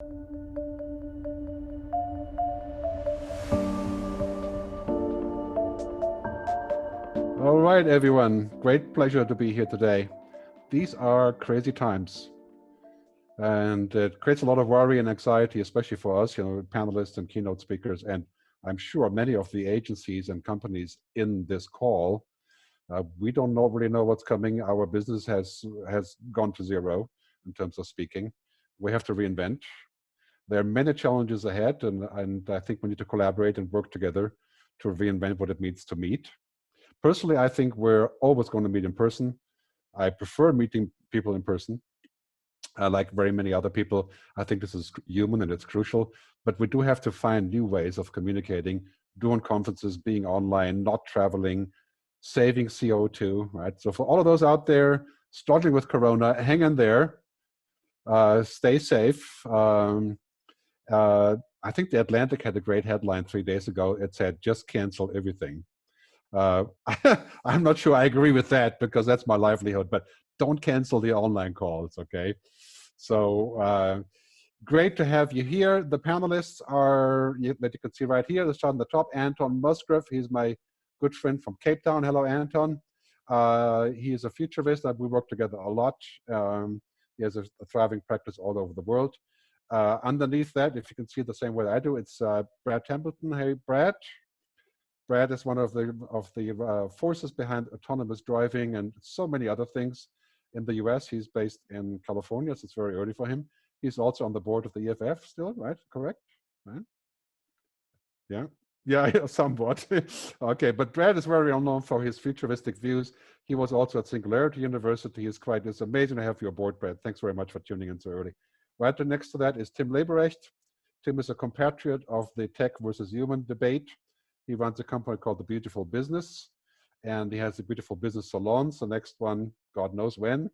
All right, everyone. Great pleasure to be here today. These are crazy times, and it creates a lot of worry and anxiety, especially for us, panelists and keynote speakers, and I'm sure many of the agencies and companies in this call. We don't really know what's coming. Our business has gone to zero in terms of speaking. We have to reinvent. There are many challenges ahead, and I think we need to collaborate and work together to reinvent what it means to meet. Personally, I think we're always going to meet in person. I prefer meeting people in person. Like very many other people, I think this is human and it's crucial, but we do have to find new ways of communicating, doing conferences, being online, not traveling, saving CO2, right? So for all of those out there struggling with Corona, hang in there, stay safe. I think the Atlantic had a great headline 3 days ago. It said, just cancel everything. I'm not sure I agree with that because that's my livelihood, but don't cancel the online calls, okay? So great to have you here. The panelists are, that you can see right here, let's start on the top, Anton Musgrave. He's my good friend from Cape Town. Hello, Anton. He is a futurist that we work together a lot. He has a thriving practice all over the world. Underneath that, if you can see it the same way I do, it's Brad Templeton. Hey, Brad. Brad is one of the forces behind autonomous driving and so many other things in the US. He's based in California, so it's very early for him. He's also on the board of the EFF still, right? Correct? Right? Yeah. Yeah, somewhat. Okay, but Brad is very well known for his futuristic views. He was also at Singularity University. It's amazing to have you aboard, Brad. Thanks very much for tuning in so early. Right next to that is Tim Leberecht. Tim is a compatriot of the tech versus human debate. He runs a company called The Beautiful Business, and he has a Beautiful Business Salons. The next one, God knows when,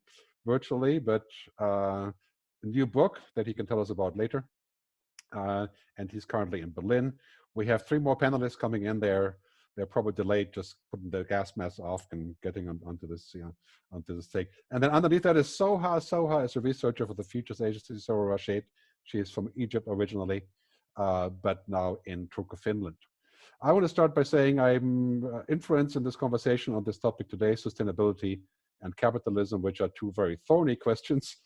virtually, but a new book that he can tell us about later. And he's currently in Berlin. We have 3 more panelists coming in there. They're probably delayed, just putting the gas mask off and getting onto this thing. And then underneath that is Soha. Soha is a researcher for the Futures Agency, Soha Rashid. She is from Egypt originally, but now in Turku, Finland. I want to start by saying I'm influenced in this conversation on this topic today, sustainability and capitalism, which are 2 very thorny questions.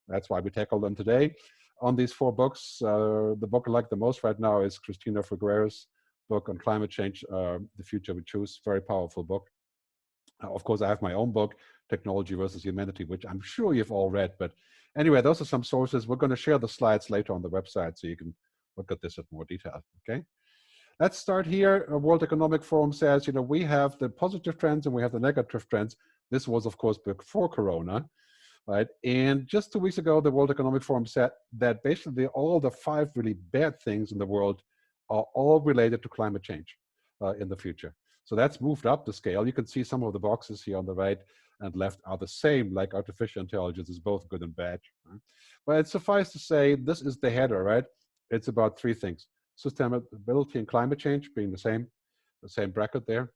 That's why we tackle them today. On these 4 books, the book I like the most right now is Cristina Figueroa's book on climate change, The Future We Choose, very powerful book. Of course, I have my own book, Technology versus Humanity, which I'm sure you've all read. But anyway, those are some sources. We're going to share the slides later on the website so you can look at this in more detail, okay? Let's start here. World Economic Forum says, we have the positive trends and we have the negative trends. This was, of course, before Corona, right? And just 2 weeks ago, the World Economic Forum said that basically all the 5 really bad things in the world are all related to climate change in the future. So that's moved up the scale. You can see some of the boxes here on the right and left are the same, like artificial intelligence is both good and bad. Right? But it's suffice to say, this is the header, right? It's about 3 things. Sustainability and climate change being the same bracket there.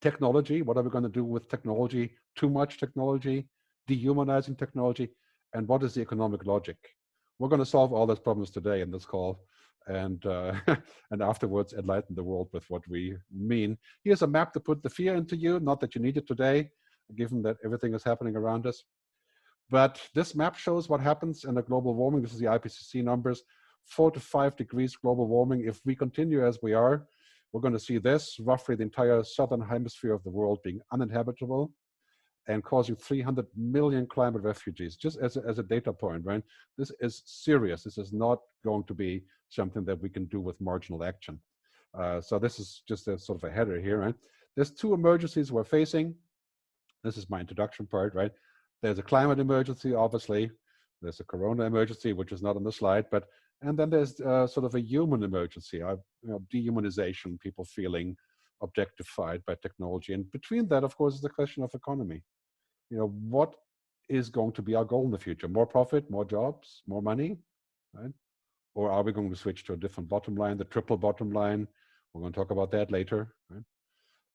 Technology, what are we going to do with technology? Too much technology, dehumanizing technology, and what is the economic logic? We're going to solve all those problems today in this call, and and afterwards enlighten the world with what we mean. Here's a map to put the fear into you, not that you need it today, given that everything is happening around us. But this map shows what happens in the global warming. This is the IPCC numbers. 4 to 5 degrees global warming. If we continue as we are, we're going to see this, roughly the entire southern hemisphere of the world being uninhabitable and causing 300 million climate refugees, just as a data point, right? This is serious. This is not going to be something that we can do with marginal action. So this is just a sort of a header here, right? There's 2 emergencies we're facing. This is my introduction part, right? There's a climate emergency, obviously. There's a corona emergency, which is not on the slide, and then there's sort of a human emergency, dehumanization, people feeling objectified by technology. And between that, of course, is the question of economy. What is going to be our goal in the future? More profit, more jobs, more money, right? Or are we going to switch to a different bottom line, the triple bottom line? We're going to talk about that later, right?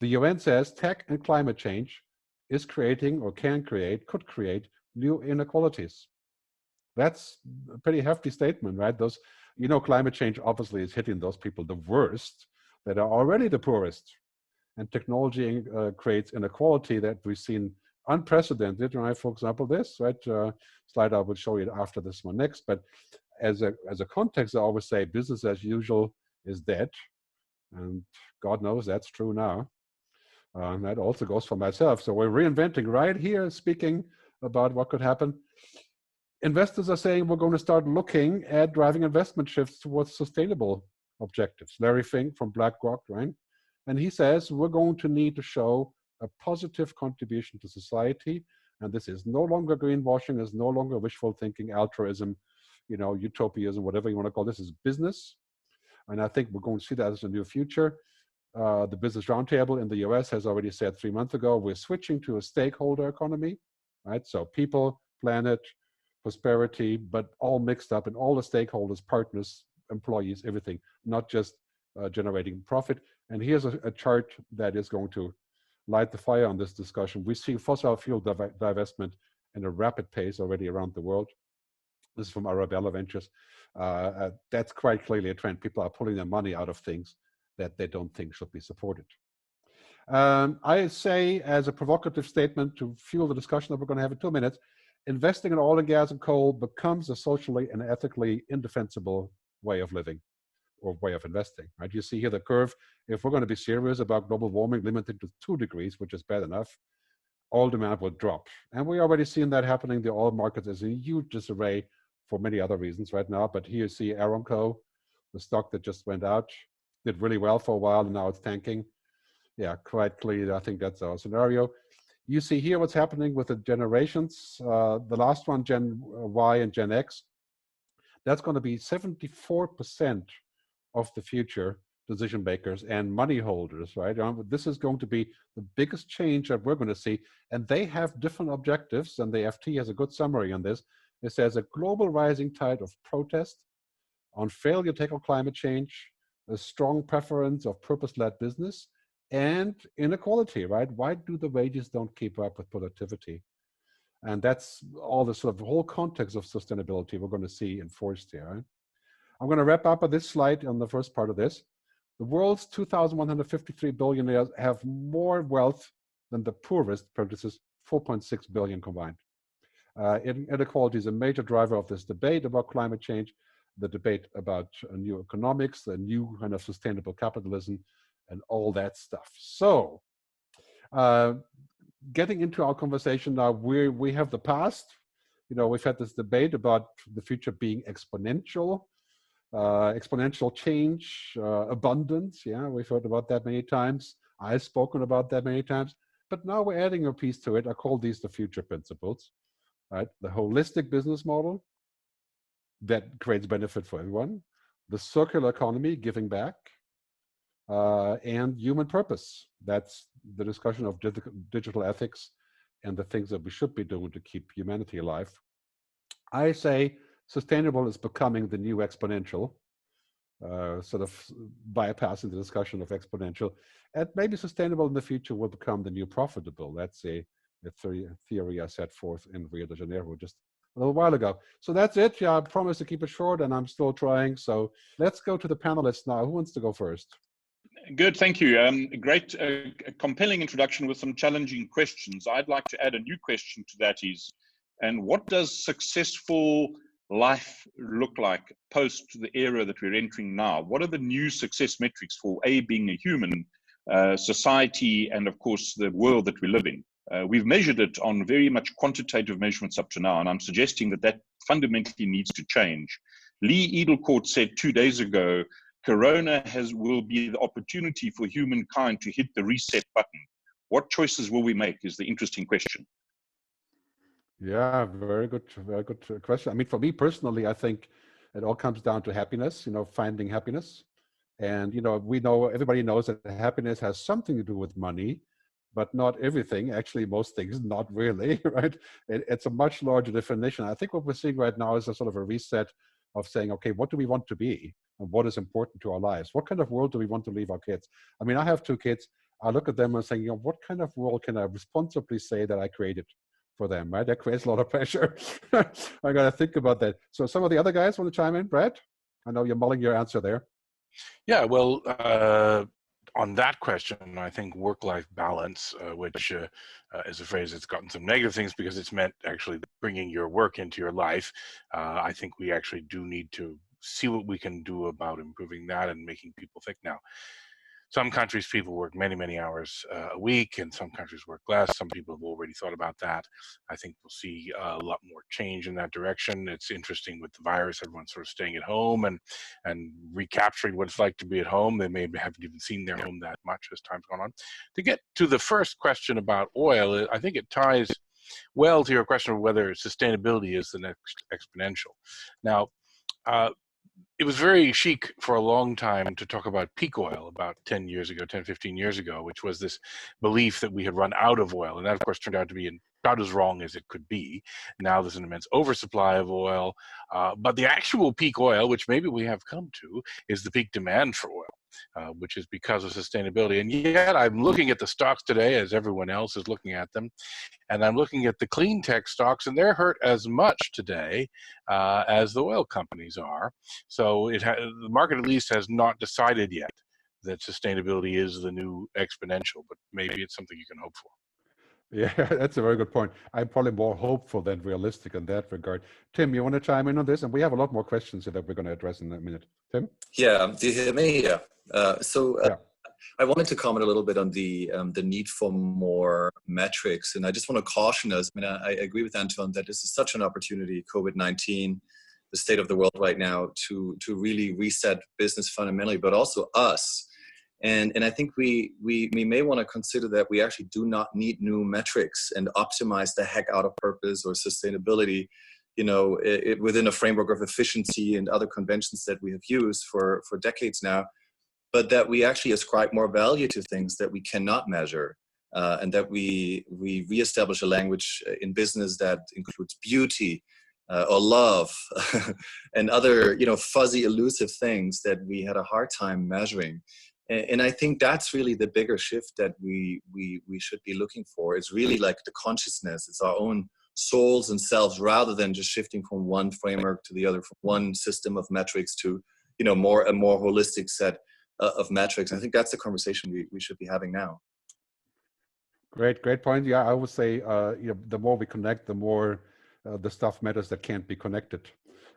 The UN says tech and climate change is creating or could create new inequalities. That's a pretty hefty statement, right? Those, you know, climate change obviously is hitting those people the worst that are already the poorest. And technology creates inequality that we've seen unprecedented, right? For example, this, right? Slide I will show you after this one next. But as a context, I always say business as usual is dead. And God knows that's true now. And that also goes for myself. So we're reinventing right here, speaking about what could happen. Investors are saying we're going to start looking at driving investment shifts towards sustainable objectives. Larry Fink from BlackRock, right? And he says we're going to need to show a positive contribution to society. And this is no longer greenwashing, is no longer wishful thinking, altruism, you know, utopianism, whatever you want to call this, is business. And I think we're going to see that as a new future. The Business Roundtable in the US has already said 3 months ago, we're switching to a stakeholder economy, right? So people, planet, prosperity, but all mixed up, and all the stakeholders, partners, employees, everything, not just generating profit. And here's a chart that is going to light the fire on this discussion. We see fossil fuel divestment in a rapid pace already around the world. This is from Arabella Ventures. That's quite clearly a trend. People are pulling their money out of things that they don't think should be supported. I say, as a provocative statement to fuel the discussion that we're going to have in 2 minutes, investing in oil and gas and coal becomes a socially and ethically indefensible way of living or way of investing, right? You see here the curve. If we're going to be serious about global warming limited to 2 degrees, which is bad enough, oil demand will drop. And we already seen that happening. The oil market is in huge disarray for many other reasons right now. But here you see Aramco, the stock that just went out, did really well for a while, and now it's tanking. Yeah, quite clearly, I think that's our scenario. You see here what's happening with the generations. The last one, Gen Y and Gen X, that's going to be 74% of the future decision makers and money holders, right? This is going to be the biggest change that we're going to see. And they have different objectives, and the FT has a good summary on this. It says a global rising tide of protest on failure to tackle climate change, a strong preference of purpose-led business, and inequality, right? Why do the wages don't keep up with productivity? And that's all the sort of whole context of sustainability we're going to see enforced here. Right? I'm going to wrap up on this slide on the first part of this. The world's 2,153 billionaires have more wealth than the poorest, parentheses, 4.6 billion combined. Inequality is a major driver of this debate about climate change, the debate about new economics, the new kind of sustainable capitalism, and all that stuff. So, getting into our conversation now, we have the past. You know, we've had this debate about the future being exponential, exponential change, abundance. Yeah, we've heard about that many times. I've spoken about that many times. But now we're adding a piece to it. I call these the future principles. Right? The holistic business model that creates benefit for everyone, the circular economy, giving back, and human purpose. That's the discussion of digital ethics and the things that we should be doing to keep humanity alive. I say sustainable is becoming the new exponential, sort of bypassing the discussion of exponential. And maybe sustainable in the future will become the new profitable. That's a theory I set forth in Rio de Janeiro just a little while ago. So that's it. Yeah, I promised to keep it short, and I'm still trying. So let's go to the panelists now. Who wants to go first? Good, thank you. Great, compelling introduction with some challenging questions. I'd like to add a new question to that is, and what does successful life look like post the era that we're entering now? What are the new success metrics for being a human, society, and of course the world that we live in? We've measured it on very much quantitative measurements up to now, and I'm suggesting that that fundamentally needs to change. Lee Edelcourt said 2 days ago, Corona will be the opportunity for humankind to hit the reset button. What choices will we make is the interesting question. Yeah, very good question. I mean, for me personally, I think it all comes down to happiness, you know, finding happiness. And, you know, everybody knows that happiness has something to do with money, but not everything. Actually, most things, not really, right? It's a much larger definition. I think what we're seeing right now is a sort of a reset of saying, okay, what do we want to be? And what is important to our lives? What kind of world do we want to leave our kids? I mean, I have 2 kids. I look at them and saying, you know, what kind of world can I responsibly say that I created? for them, right? That creates a lot of pressure. I got to think about that. So some of the other guys want to chime in, Brad? I know you're mulling your answer there. Yeah, well, on that question, I think work-life balance, which is a phrase that's gotten some negative things because it's meant actually bringing your work into your life. I think we actually do need to see what we can do about improving that and making people think. Now, some countries, people work many, many hours a week, and some countries work less. Some people have already thought about that. I think we'll see a lot more change in that direction. It's interesting with the virus, everyone's sort of staying at home and recapturing what it's like to be at home. They may haven't even seen their home that much as time's gone on. To get to the first question about oil, I think it ties well to your question of whether sustainability is the next exponential. Now, it was very chic for a long time to talk about peak oil about 10 years ago, 10, 15 years ago, which was this belief that we had run out of oil. And that, of course, turned out to be about as wrong as it could be. Now there's an immense oversupply of oil. But the actual peak oil, which maybe we have come to, is the peak demand for oil, which is because of sustainability. And yet I'm looking at the stocks today, as everyone else is looking at them, and I'm looking at the clean tech stocks, and they're hurt as much today as the oil companies are. So the market at least has not decided yet that sustainability is the new exponential, but maybe it's something you can hope for. Yeah, that's a very good point. I'm probably more hopeful than realistic in that regard. Tim, you want to chime in on this? And we have a lot more questions that we're going to address in a minute. Tim? Yeah, do you hear me? Yeah. Yeah. I wanted to comment a little bit on the need for more metrics, and I just want to caution us. I mean, I agree with Anton that this is such an opportunity, COVID-19, the state of the world right now, to really reset business fundamentally, but also us. And I think we may want to consider that we actually do not need new metrics and optimize the heck out of purpose or sustainability, within a framework of efficiency and other conventions that we have used for decades now. But that we actually ascribe more value to things that we cannot measure, and that we reestablish a language in business that includes beauty or love and other fuzzy, elusive things that we had a hard time measuring. And I think that's really the bigger shift that we should be looking for. It's really like the consciousness. It's our own souls and selves, rather than just shifting from one framework to the other, from one system of metrics to a more holistic set of metrics. I think that's the conversation we should be having now. Great point. Yeah, I would say the more we connect, the more the stuff matters that can't be connected.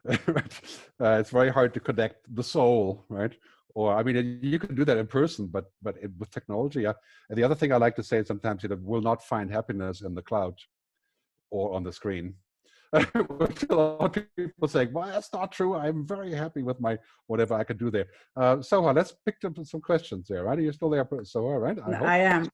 Right? It's very hard to connect the soul, right? Or I mean, you can do that in person, but with technology, yeah. And the other thing I like to say sometimes, will not find happiness in the cloud or on the screen. Which a lot of people saying, well, that's not true. I'm very happy with my whatever I can do there. Soha, let's pick up some questions there, right? Are you still there, Soha, right? I am.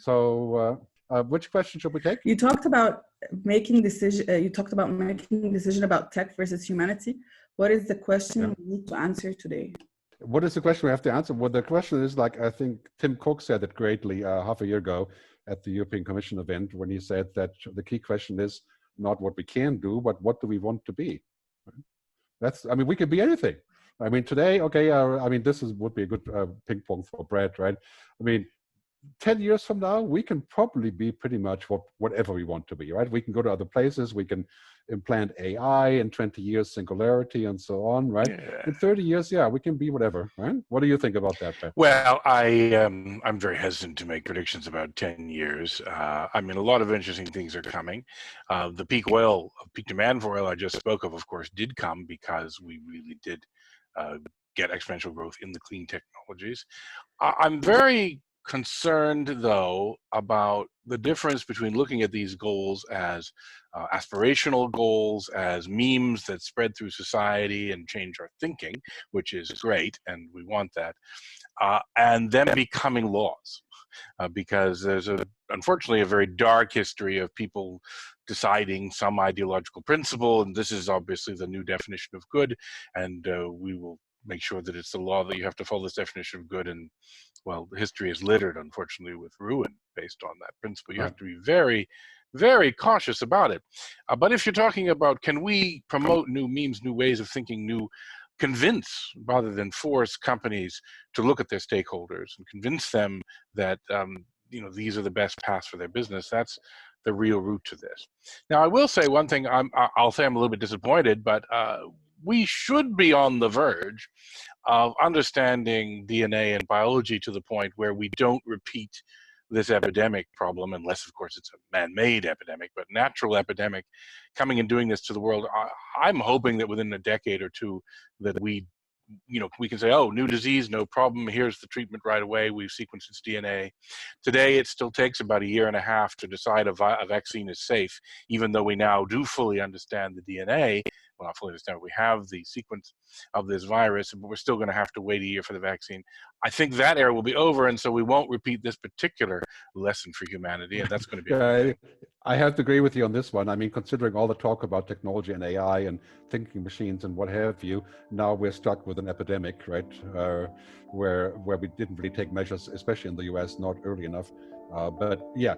So which question should we take? You talked about making decision. You talked about making decision about tech versus humanity. What is the question we need to answer today? What is the question we have to answer? Well, the question is, like, I think Tim Cook said it greatly half a year ago at the European Commission event, when he said that the key question is not what we can do, but what do we want to be? I mean, we could be anything. I mean, today, okay, I mean, would be a good ping pong for Brad, right? I mean, 10 years from now, we can probably be pretty much whatever we want to be, right? We can go to other places, we can implant AI, in 20 years, singularity, and so on, right? Yeah. In 30 years, yeah, we can be whatever, right? What do you think about that, Brad? Well, I'm very hesitant to make predictions about 10 years. I mean, a lot of interesting things are coming. The peak demand for oil I just spoke of course, did come because we really did get exponential growth in the clean technologies. I'm very concerned, though, about the difference between looking at these goals as aspirational goals, as memes that spread through society and change our thinking, which is great, and we want that, and them becoming laws. Because there's unfortunately a very dark history of people deciding some ideological principle, and this is obviously the new definition of good, and we will make sure that it's the law that you have to follow this definition of good. And well, history is littered, unfortunately, with ruin based on that principle. You have to be very, very cautious about it. But if you're talking about, can we promote new memes, new ways of thinking, convince rather than force companies to look at their stakeholders and convince them that these are the best paths for their business, that's the real root to this. Now, I will say one thing. I'll say I'm a little bit disappointed, but we should be on the verge of understanding DNA and biology to the point where we don't repeat this epidemic problem, unless of course it's a man-made epidemic, but natural epidemic coming and doing this to the world. I'm hoping that within a decade or two that we can say, oh, new disease, no problem. Here's the treatment right away. We've sequenced its DNA. Today, it still takes about 1.5 years to decide a vaccine is safe, even though we now do fully understand the DNA. Well, not fully understand, we have the sequence of this virus, but we're still going to have to wait 1 year for the vaccine. I think that era will be over, and so we won't repeat this particular lesson for humanity, and that's going to be I have to agree with you on this one. I mean, considering all the talk about technology and AI and thinking machines and what have you, now we're stuck with an epidemic, right? Where we didn't really take measures, especially in the US, not early enough. But yeah,